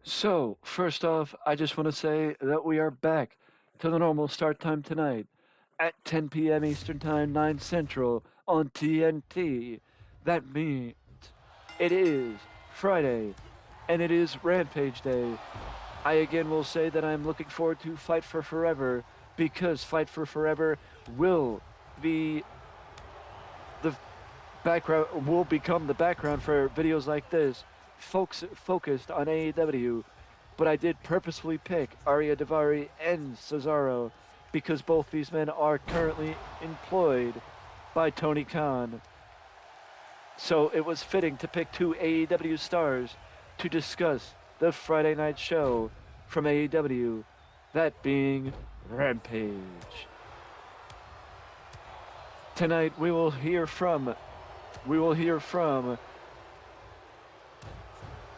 So, first off, I just want to say that we are back to the normal start time tonight at 10 p.m. Eastern Time, 9 Central on TNT. That means it is Friday and it is Rampage Day. I again will say that I'm looking forward to Fight for Forever because Fight for Forever will be the background will become the background for videos like this, folks focused on AEW. But I did purposefully pick Arya Davari and Cesaro because both these men are currently employed by Tony Khan. So it was fitting to pick two AEW stars to discuss the Friday night show from AEW, that being Rampage. Tonight we will hear from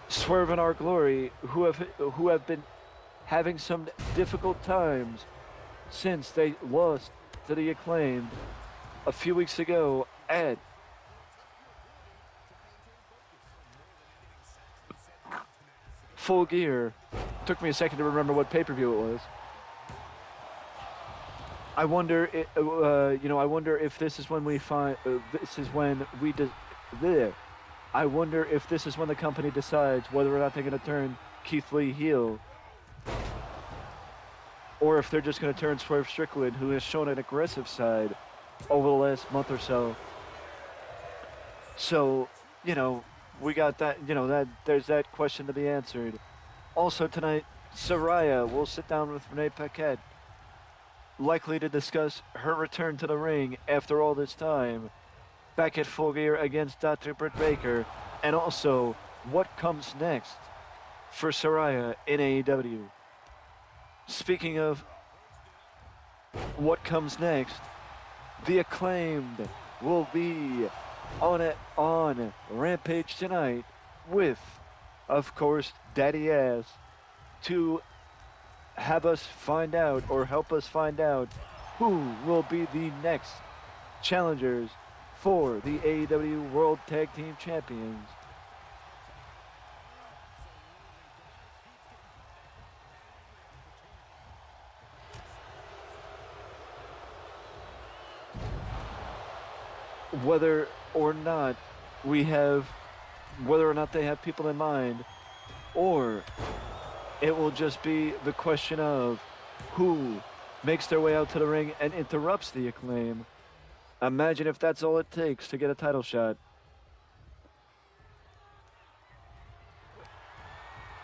Swerve and Our Glory, who have been having some difficult times since they lost to the Acclaimed a few weeks ago at Full Gear. Took me a second to remember what pay-per-view it was. I wonder, I wonder if this is when we find. This is when we. There. I wonder if this is when the company decides whether or not they're going to turn Keith Lee heel, or if they're just going to turn Swerve Strickland, who has shown an aggressive side over the last month or so. So, we got that. That there's that question to be answered. Also tonight, Saraya will sit down with Renee Paquette, likely to discuss her return to the ring after all this time, back at Full Gear against Dr. Britt Baker, and also what comes next for Saraya in AEW. Speaking of what comes next, the Acclaimed will be on Rampage tonight with, of course, Daddy Ass to have us find out or help us find out who will be the next challengers for the AEW World Tag Team Champions. Whether or not we have, whether or not they have people in mind, or it will just be the question of who makes their way out to the ring and interrupts the Acclaim. Imagine if that's all it takes to get a title shot.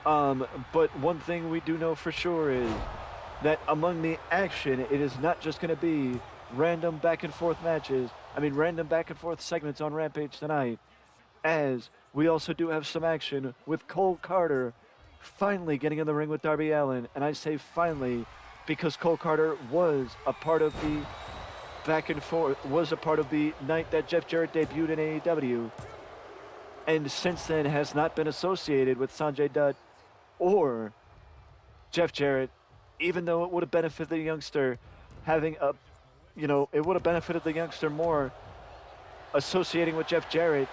But one thing we do know for sure is that among the action, it is not just going to be random back and forth matches. Random back and forth segments on Rampage tonight, as we also do have some action with Cole Carter finally getting in the ring with Darby Allin. And I say finally because Cole Carter was a part of the back and forth, was a part of the night that Jeff Jarrett debuted in AEW, and since then has not been associated with Sanjay Dutt or Jeff Jarrett, even though it would have benefited the youngster having a, it would have benefited the youngster more associating with Jeff Jarrett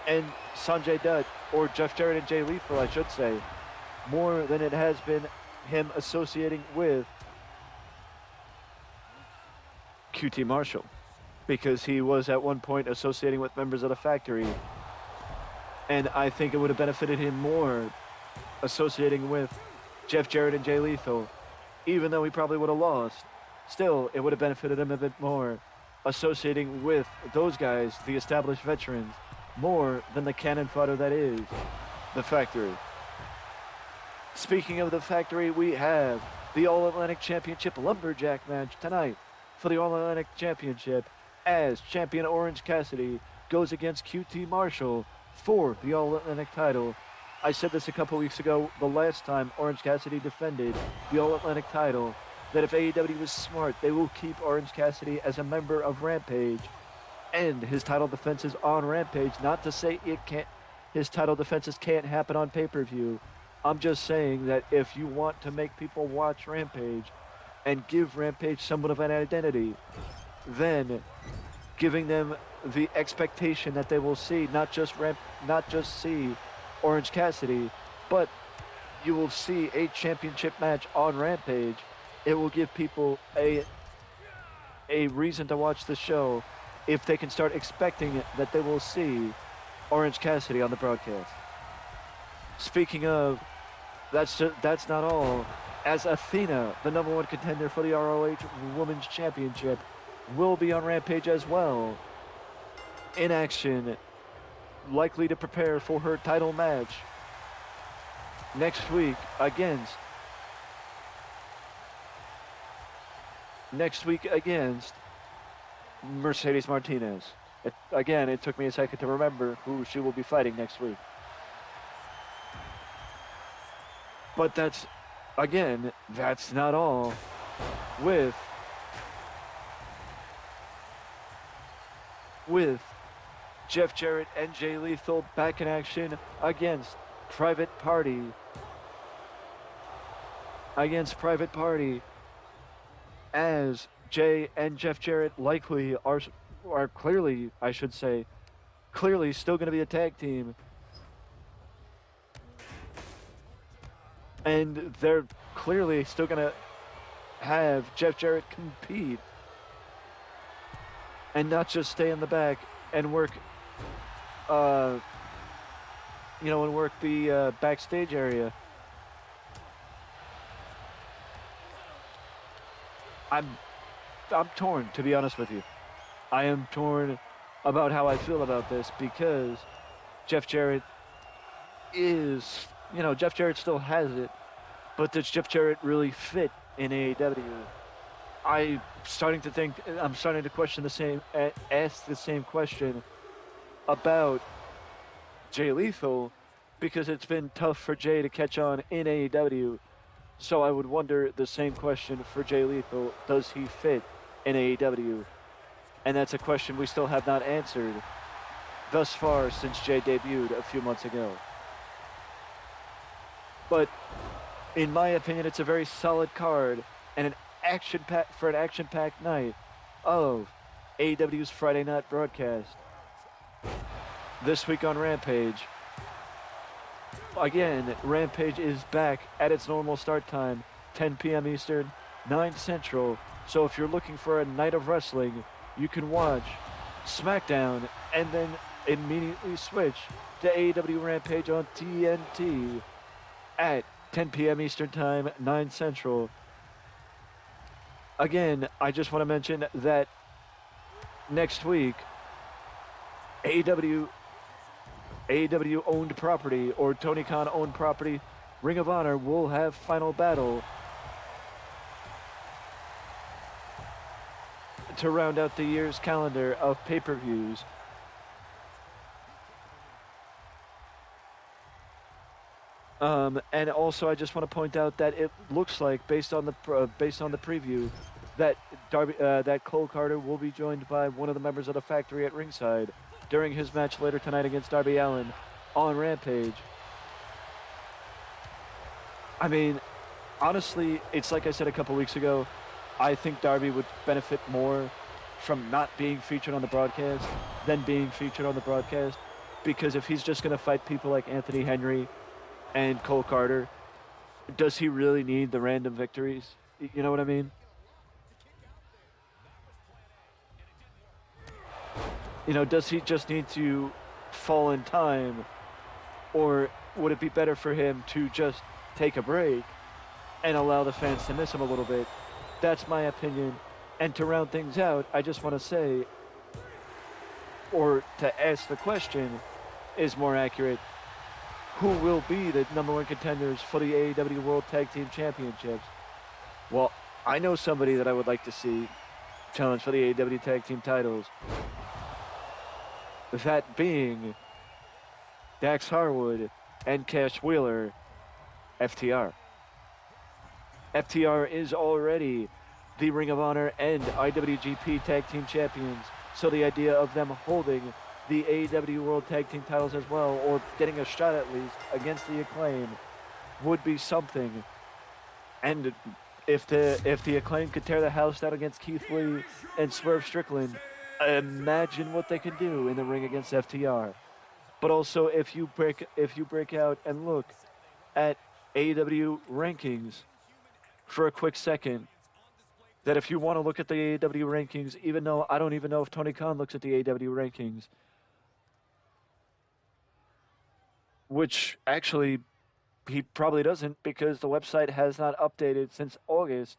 and Sanjay Dutt, or Jeff Jarrett and Jay Lethal, I should say, more than it has been him associating with QT Marshall, because he was at one point associating with members of the Factory, and I think it would have benefited him more associating with Jeff Jarrett and Jay Lethal, even though he probably would have lost. Still, it would have benefited him a bit more associating with those guys, the established veterans, more than the cannon fodder that is the Factory. Speaking of the Factory, we have the All-Atlantic Championship Lumberjack match tonight for the All-Atlantic Championship, as champion Orange Cassidy goes against QT Marshall for the All-Atlantic title. I said this a couple weeks ago, the last time Orange Cassidy defended the All-Atlantic title, that if AEW is smart, they will keep Orange Cassidy as a member of Rampage and his title defenses on Rampage. Not to say his title defenses can't happen on pay-per-view. I'm just saying that if you want to make people watch Rampage and give Rampage somewhat of an identity, then giving them the expectation that they will see not just see Orange Cassidy, but you will see a championship match on Rampage. It will give people a reason to watch the show if they can start expecting that they will see Orange Cassidy on the broadcast. Speaking of, that's not all. As Athena, the number one contender for the ROH Women's Championship, will be on Rampage as well. In action, likely to prepare for her title match next week against Mercedes Martinez. It took me a second to remember who she will be fighting next week. But that's not all. With Jeff Jarrett and Jay Lethal back in action against Private Party. As Jay and Jeff Jarrett likely are clearly, I should say, still going to be a tag team. And they're clearly still going to have Jeff Jarrett compete and not just stay in the back and work, and work the backstage area. I'm torn, to be honest with you. I am torn about how I feel about this because Jeff Jarrett still has it, but does Jeff Jarrett really fit in AEW? I'm starting to question ask the same question about Jay Lethal because it's been tough for Jay to catch on in AEW. So I would wonder the same question for Jay Lethal. Does he fit in AEW? And that's a question we still have not answered thus far since Jay debuted a few months ago. But in my opinion, it's a very solid card and an action-packed night of AEW's Friday night broadcast. This week on Rampage. Again, Rampage is back at its normal start time, 10 p.m. Eastern, 9 Central. So if you're looking for a night of wrestling, you can watch SmackDown and then immediately switch to AEW Rampage on TNT at 10 p.m. Eastern Time, 9 Central. Again, I just want to mention that next week, AEW owned property or Tony Khan owned property, Ring of Honor will have Final Battle to round out the year's calendar of pay-per-views. And also, I just want to point out that it looks like, based on the preview, that Cole Carter will be joined by one of the members of the Factory at ringside during his match later tonight against Darby Allin on Rampage. I mean, honestly, it's like I said a couple weeks ago. I think Darby would benefit more from not being featured on the broadcast than being featured on the broadcast, because if he's just going to fight people like Anthony Henry and Cole Carter, does he really need the random victories? You know what I mean? Does he just need to fall in time, or would it be better for him to just take a break and allow the fans to miss him a little bit? That's my opinion. And to round things out, I just want to say, or to ask the question is more accurate, who will be the number one contenders for the AEW World Tag Team Championships? Well, I know somebody that I would like to see challenge for the AEW Tag Team titles. That being Dax Harwood and Cash Wheeler, FTR. FTR is already the Ring of Honor and IWGP Tag Team Champions, so the idea of them holding the AEW World Tag Team titles as well, or getting a shot at least against the Acclaim, would be something. And if the Acclaim could tear the house down against Keith Lee and Swerve Strickland, imagine what they can do in the ring against FTR. But also, if you break out and look at AEW rankings for a quick second. That if you want to look at the AEW rankings, even though I don't even know if Tony Khan looks at the AEW rankings, which actually he probably doesn't because the website has not updated since August.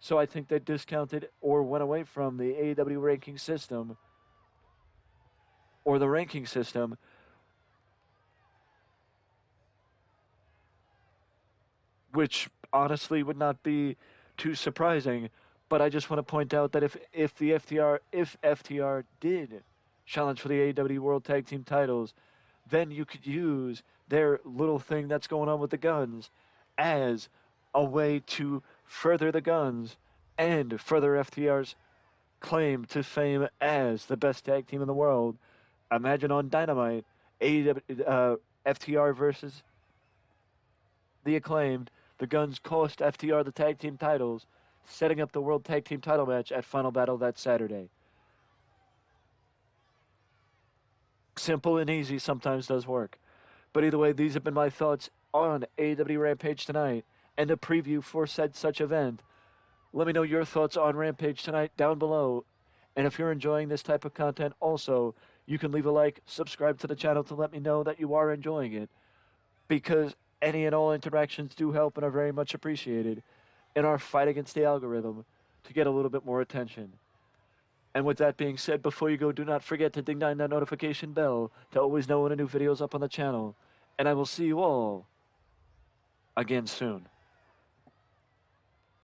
So I think they discounted or went away from the AEW ranking system or the ranking system, which honestly would not be too surprising. But I just want to point out that if FTR did challenge for the AEW World Tag Team titles, then you could use their little thing that's going on with the Guns as a way to further the Guns and further FTR's claim to fame as the best tag team in the world. Imagine on Dynamite, FTR versus the Acclaimed. The Guns cost FTR the tag team titles, setting up the World Tag Team title match at Final Battle that Saturday. Simple and easy sometimes does work. But either way, these have been my thoughts on AEW Rampage tonight and a preview for said such event. Let me know your thoughts on Rampage tonight down below. And if you're enjoying this type of content also, you can leave a like, subscribe to the channel to let me know that you are enjoying it. Because any and all interactions do help and are very much appreciated in our fight against the algorithm to get a little bit more attention. And with that being said, before you go, do not forget to ding that notification bell to always know when a new video is up on the channel. And I will see you all again soon.